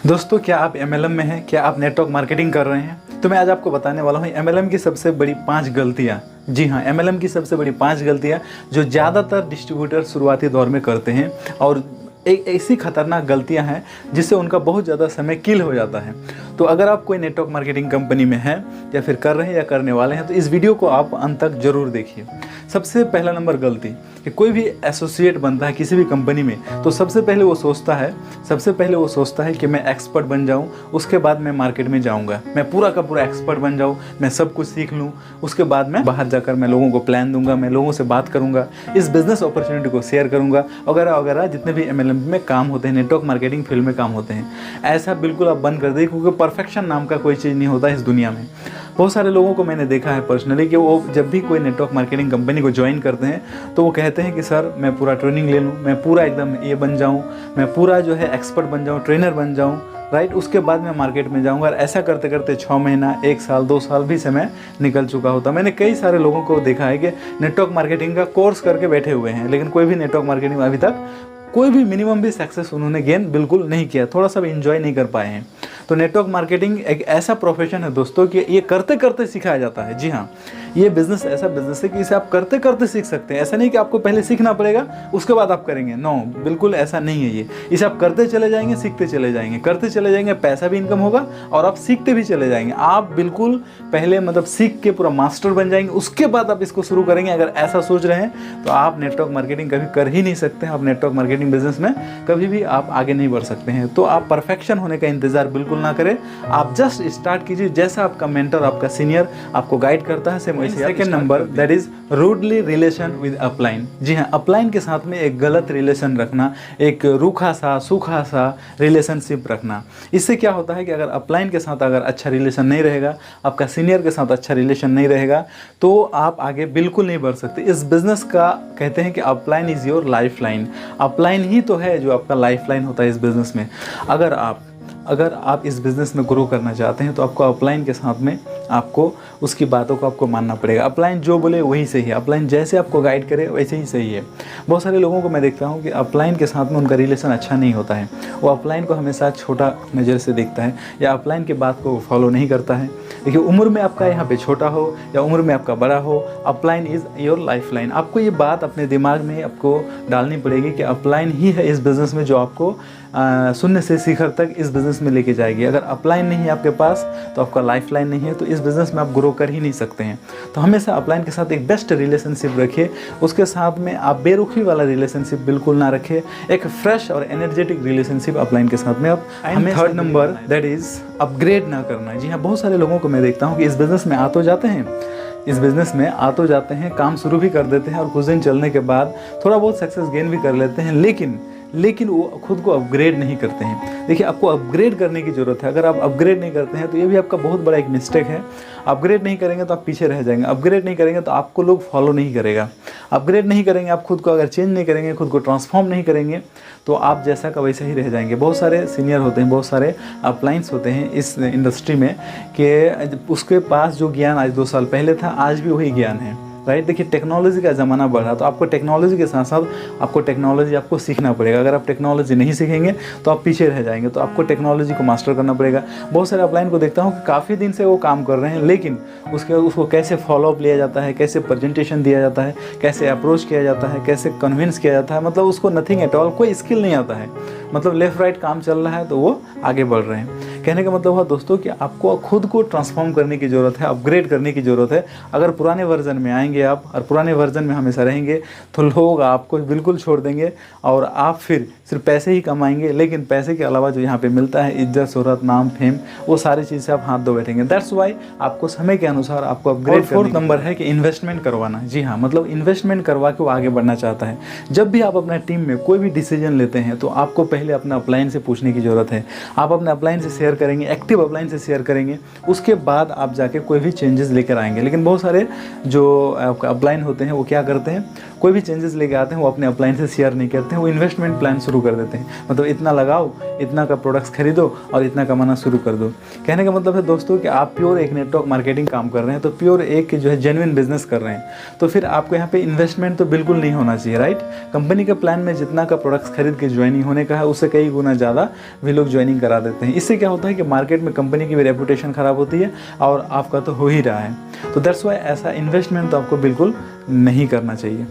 दोस्तों, क्या आप MLM में हैं? क्या आप नेटवर्क मार्केटिंग कर रहे हैं? तो मैं आज आपको बताने वाला हूँ MLM की सबसे बड़ी 5 गलतियाँ। जी हाँ, MLM की सबसे बड़ी 5 गलतियाँ जो ज़्यादातर डिस्ट्रीब्यूटर शुरुआती दौर में करते हैं और एक ऐसी खतरनाक गलतियाँ हैं जिससे उनका बहुत ज़्यादा समय किल हो जाता है। तो अगर आप कोई नेटवर्क मार्केटिंग कंपनी में हैं या फिर कर रहे हैं या करने वाले हैं तो इस वीडियो को आप अंत तक ज़रूर देखिए। सबसे पहला नंबर गलती कि कोई भी एसोसिएट बनता है किसी भी कंपनी में तो सबसे पहले वो सोचता है कि मैं एक्सपर्ट बन जाऊं, उसके बाद मैं मार्केट में जाऊंगा, मैं पूरा का पूरा एक्सपर्ट बन जाऊं, मैं सब कुछ सीख लूं, उसके बाद मैं बाहर जाकर मैं लोगों को प्लान दूंगा, मैं लोगों से बात करूंगा, इस बिजनेस अपॉर्चुनिटी को शेयर करूंगा वगैरह वगैरह जितने भी MLM में काम होते हैं, नेटवर्क मार्केटिंग फील्ड में काम होते हैं। ऐसा बिल्कुल आप बंद कर दें क्योंकि परफेक्शन नाम का कोई चीज़ नहीं होता इस दुनिया में। बहुत सारे लोगों को मैंने देखा है पर्सनली कि वो जब भी कोई नेटवर्क मार्केटिंग कंपनी को ज्वाइन करते हैं तो वो कहते हैं कि सर मैं पूरा ट्रेनिंग ले लूँ, मैं पूरा एकदम ये बन जाऊँ, मैं पूरा जो है एक्सपर्ट बन जाऊँ, ट्रेनर बन जाऊँ, राइट, उसके बाद मैं मार्केट में जाऊंगा। और ऐसा करते करते 6 महीना, 1 साल, 2 साल भी समय निकल चुका होता। मैंने कई सारे लोगों को देखा है कि नेटवर्क मार्केटिंग का कोर्स करके बैठे हुए हैं लेकिन कोई भी नेटवर्क मार्केटिंग में अभी तक कोई भी मिनिमम भी सक्सेस उन्होंने गेन बिल्कुल नहीं किया, थोड़ा सा भी इंजॉय नहीं कर पाए हैं। तो नेटवर्क मार्केटिंग एक ऐसा प्रोफेशन है दोस्तों कि ये करते करते सिखाया जाता है। जी हाँ, ये बिज़नेस ऐसा बिज़नेस है कि इसे आप करते करते सीख सकते हैं। ऐसा नहीं कि आपको पहले सीखना पड़ेगा उसके बाद आप करेंगे, नो, बिल्कुल ऐसा नहीं है ये। इसे आप करते चले जाएंगे, सीखते चले जाएंगे, करते चले जाएंगे, पैसा भी इनकम होगा और आप सीखते भी चले जाएंगे। आप बिल्कुल पहले मतलब सीख के पूरा मास्टर बन जाएंगे, उसके बाद आप इसको शुरू करेंगे। अगर ऐसा सोच रहे हैं तो आप नेटवर्क मार्केटिंग कभी कर ही नहीं सकते हैं। आप नेटवर्क मार्केटिंग बिजनेस में कभी भी आप आगे नहीं बढ़ सकते हैं। तो आप परफेक्शन होने का इंतजार बिल्कुल ना करें, आप जस्ट स्टार्ट कीजिए जैसा आपका मेंटर, आपका सीनियर आपको गाइड करता है, सेम वैसे। Second number, that is rudely relation with upline. जी हाँ, अपलाइन के साथ में एक गलत रिलेशन रखना, एक रूखा सा सूखा सा रिलेशनशिप रखना। इससे क्या होता है कि अगर अपलाइन के साथ अगर अच्छा रिलेशन नहीं रहेगा, आपका सीनियर के साथ अच्छा रिलेशन नहीं रहेगा तो आप आगे बिल्कुल नहीं बढ़ सकते। इस बिजनेस का कहते हैं कि upline is your lifeline. Upline ही तो है जो आपका लाइफ लाइन होता है इस बिज़नेस में। अगर आप इस बिज़नेस में ग्रो करना चाहते हैं तो आपको अपलाइन के साथ में आपको उसकी बातों को आपको मानना पड़ेगा। अपलाइन जो बोले वही सही है, अपलाइन जैसे आपको गाइड करे वैसे ही सही है। बहुत सारे लोगों को मैं देखता हूँ कि अपलाइन के साथ में उनका रिलेशन अच्छा नहीं होता है। वो अपलाइन को हमेशा छोटा नज़र से देखता है या अपलाइन के बात को फॉलो नहीं करता है। देखिए, उम्र में आपका यहाँ पे छोटा हो या उम्र में आपका बड़ा हो, upline is your life line. आपको ये बात अपने दिमाग में आपको डालनी पड़ेगी कि अपलाइन ही है इस बिज़नेस में जो आपको शून्य से शिखर तक इस बिज़नेस में लेके जाएगी। अगर अपलाइन नहीं है आपके पास तो आपका लाइफ लाइन नहीं है, तो इस बिज़नेस में आप ग्रो कर ही नहीं सकते हैं। तो हमेशा अपलाइन के साथ एक बेस्ट रिलेशनशिप रखिए, उसके साथ में आप बेरुखी वाला रिलेशनशिप बिल्कुल ना रखिए, एक फ्रेश और एनर्जेटिक रिलेशनशिप अपलाइन के साथ में आप। Third number, that is upgrade ना करना। जी हाँ, बहुत सारे लोगों को मैं देखता हूँ कि इस बिज़नेस में आ तो जाते हैं, काम शुरू भी कर देते हैं और कुछ दिन चलने के बाद थोड़ा बहुत सक्सेस गेन भी कर लेते हैं, लेकिन वो खुद को अपग्रेड नहीं करते हैं। देखिए, आपको अपग्रेड करने की ज़रूरत है। अगर आप अपग्रेड नहीं करते हैं तो ये भी आपका बहुत बड़ा एक मिस्टेक है। अपग्रेड नहीं करेंगे तो आप पीछे रह जाएंगे, अपग्रेड नहीं करेंगे तो आपको लोग फॉलो नहीं करेगा, अपग्रेड नहीं करेंगे, आप खुद को अगर चेंज नहीं करेंगे, खुद को ट्रांसफॉर्म नहीं करेंगे तो आप जैसा का वैसा ही रह जाएंगे। बहुत सारे सीनियर होते हैं, बहुत सारे अपलाइंस होते हैं इस इंडस्ट्री में कि उसके पास जो ज्ञान आज 2 साल पहले था आज भी वही ज्ञान है, राइट। देखिए, टेक्नोलॉजी का ज़माना बढ़ा तो आपको टेक्नोलॉजी के साथ साथ आपको टेक्नोलॉजी आपको सीखना पड़ेगा। अगर आप टेक्नोलॉजी नहीं सीखेंगे तो आप पीछे रह जाएंगे, तो आपको टेक्नोलॉजी को मास्टर करना पड़ेगा। बहुत सारे अपलाइन को देखता हूँ कि काफ़ी दिन से वो काम कर रहे हैं लेकिन उसको कैसे फॉलोअप लिया जाता है, कैसे प्रेजेंटेशन दिया जाता है, कैसे अप्रोच किया जाता है, कैसे कन्विंस किया जाता है, मतलब उसको नथिंग एट ऑल, कोई स्किल नहीं आता है। मतलब लेफ़्ट राइट काम चल रहा है तो वो आगे बढ़ रहे हैं। कहने का मतलब हुआ दोस्तों कि आपको खुद को ट्रांसफॉर्म करने की ज़रूरत है, अपग्रेड करने की ज़रूरत है। अगर पुराने वर्जन में आएंगे आप और पुराने वर्जन में हमेशा रहेंगे तो लोग आपको बिल्कुल छोड़ देंगे और आप फिर सिर्फ पैसे ही कमाएंगे, लेकिन पैसे के अलावा जो यहाँ पे मिलता है इज्जत, शोहरत, नाम, फेम, वो सारी चीज़ से आप हाथ धो बैठेंगे। दैट्स वाई आपको समय के अनुसार आपको अपग्रेड। फोर्थ नंबर है कि इन्वेस्टमेंट करवाना। जी हाँ, मतलब इन्वेस्टमेंट करवा के वो आगे बढ़ना चाहता है। जब भी आप अपने टीम में कोई भी डिसीजन लेते हैं तो आपको पहले अपना अपलाइन से पूछने की ज़रूरत है। आप अपने अपलाइन से शेयर शेयर करेंगे, एक्टिव अपलाइन से शेयर करेंगे, उसके बाद आप जाके कोई भी चेंजेस लेकर आएंगे। लेकिन बहुत सारे जो आपका अपलाइन होते हैं वो क्या करते हैं, कोई भी चेंजेस लेके आते हैं वो अपने अपलाइन से शेयर नहीं करते हैं, वो इन्वेस्टमेंट प्लान शुरू कर देते हैं। मतलब इतना लगाओ, इतना का प्रोडक्ट्स खरीदो और इतना कमाना शुरू कर दो। कहने का मतलब है दोस्तों कि आप प्योर एक नेटवर्क मार्केटिंग काम कर रहे हैं, तो प्योर एक जो है जेन्युइन बिजनेस कर रहे हैं, तो फिर आपको यहाँ पे इन्वेस्टमेंट तो बिल्कुल नहीं होना चाहिए, राइट। कंपनी के प्लान में जितना का प्रोडक्ट्स खरीद के ज्वाइनिंग होने का है उससे कई गुना ज़्यादा भी लोग ज्वाइनिंग करा देते हैं। इससे क्या होता है कि मार्केट में कंपनी की भी रेपुटेशन ख़राब होती है और आपका तो हो ही रहा है। तो दैट्स वाई ऐसा इन्वेस्टमेंट तो आपको बिल्कुल नहीं करना चाहिए।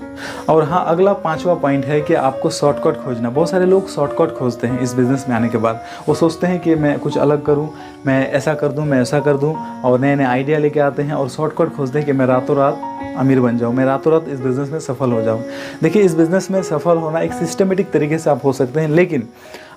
और हाँ, अगला 5वां पॉइंट है कि आपको शॉर्टकट खोजना। बहुत सारे लोग शॉर्टकट खोजते हैं इस बिज़नेस में आने के बाद। वो सोचते हैं कि मैं कुछ अलग करूं, मैं ऐसा कर दूं, मैं ऐसा कर दूं, और नए नए आइडिया लेके आते हैं और शॉर्टकट खोजते हैं कि मैं रातों रात अमीर बन जाऊं, मैं रातों रात इस बिज़नेस में सफल हो जाऊं। देखिए, इस बिज़नेस में सफल होना एक सिस्टमेटिक तरीके से आप हो सकते हैं, लेकिन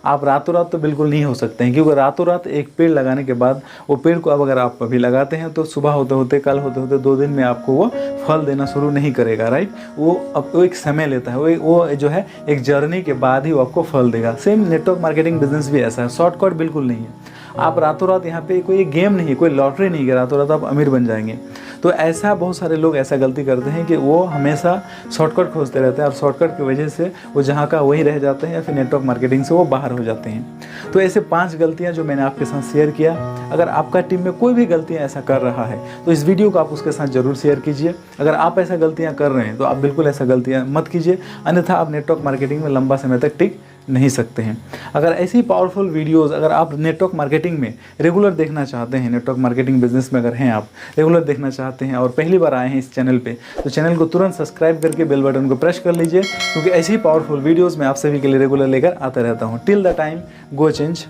आप रातों रात तो बिल्कुल नहीं हो सकते हैं, क्योंकि रातों रात एक पेड़ लगाने के बाद वो पेड़ को अब अगर आप अभी लगाते हैं तो सुबह होते होते, कल होते होते 2 दिन में आपको वो फल देना शुरू नहीं करेगा, राइट। वो अब वो एक समय लेता है, वो जो है एक जर्नी के बाद ही वो आपको फल देगा। सेम नेटवर्क मार्केटिंग बिजनेस भी ऐसा है, शॉर्टकट बिल्कुल नहीं है। आप रातों रात यहाँ पे कोई गेम नहीं है, कोई लॉटरी नहीं है, रातों रात आप अमीर बन जाएंगे। तो ऐसा बहुत सारे लोग ऐसा गलती करते हैं कि वो हमेशा शॉर्टकट खोजते रहते हैं और शॉर्टकट की वजह से वो जहाँ का वहीं रह जाते हैं या फिर नेटवर्क मार्केटिंग से वो बाहर हो जाते हैं। तो ऐसे 5 गलतियाँ जो मैंने आपके साथ शेयर किया, अगर आपका टीम में कोई भी गलतियाँ ऐसा कर रहा है तो इस वीडियो को आप उसके साथ ज़रूर शेयर कीजिए। अगर आप ऐसा गलतियाँ कर रहे हैं तो आप बिल्कुल ऐसा गलतियाँ मत कीजिए, अन्यथा आप नेटवर्क मार्केटिंग में लंबा समय तक टिक नहीं सकते हैं। अगर ऐसी पावरफुल वीडियोस अगर आप नेटवर्क मार्केटिंग में रेगुलर देखना चाहते हैं, नेटवर्क मार्केटिंग बिजनेस में अगर हैं आप, रेगुलर देखना चाहते हैं और पहली बार आए हैं इस चैनल पे, तो चैनल को तुरंत सब्सक्राइब करके बेल बटन को प्रेस कर लीजिए, क्योंकि ऐसी पावरफुल वीडियोस मैं आप सभी के लिए रेगुलर लेकर आता रहता हूँ। Till the time, go change.